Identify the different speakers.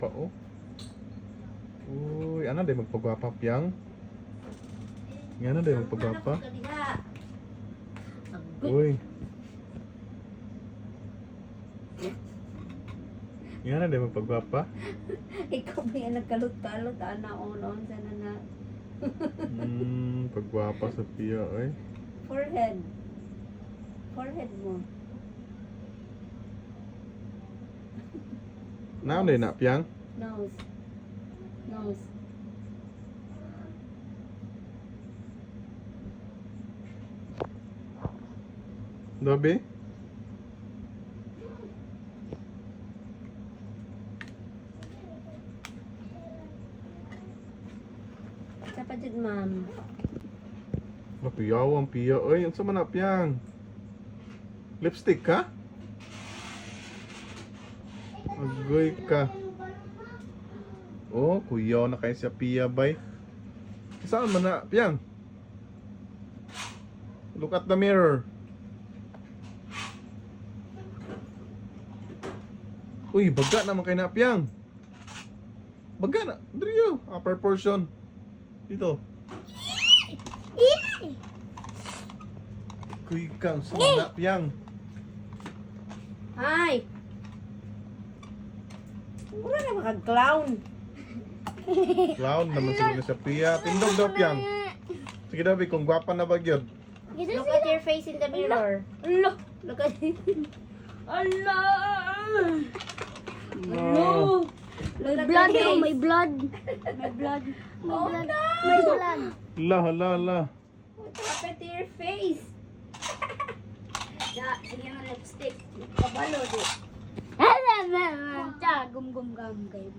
Speaker 1: Pa oh. Uy, ano day magpagwapa piyang? Nga na day magpagwapa. Uy. Nga na day magpagwapa.
Speaker 2: Ikaw ba yan nagkalot-kalot? Ana-on sana na.
Speaker 1: Pagwapa sa piya ay.
Speaker 2: Forehead. Forehead mo.
Speaker 1: Naon day na piyang?
Speaker 2: Nose. Nose.
Speaker 1: Dobe?
Speaker 2: Sapa jud ma'am.
Speaker 1: Mapiyaw ang piya ay. Ang sama na piyang? Lipstick ka? Agoy ka. Oh, kuyaw na kayo sa piya bay. Saan man na piyang? Look at the mirror. Uy, baga naman kayo na piyang. Baga na. Drio, upper portion. Dito. Kuy kang sama na piyang.
Speaker 2: Hi. Mura na maka-clown.
Speaker 1: Clown naman siguro sa piya. Tindog daw piyang. Sige daw, kung gwapa na ba gyud?
Speaker 2: Look at your face in the mirror.
Speaker 3: Allah!
Speaker 2: Look at
Speaker 3: Allah!
Speaker 1: No.
Speaker 2: Look at
Speaker 3: Blood,
Speaker 2: your
Speaker 3: oh,
Speaker 2: face.
Speaker 3: may blood. May blood. May
Speaker 2: Oh
Speaker 3: blood.
Speaker 2: no!
Speaker 3: May blood.
Speaker 1: La la la.
Speaker 2: What happened to your face?
Speaker 3: Ja, sige nga lipstick. Kabalo di. Hala, mama. Ja, gum kayo.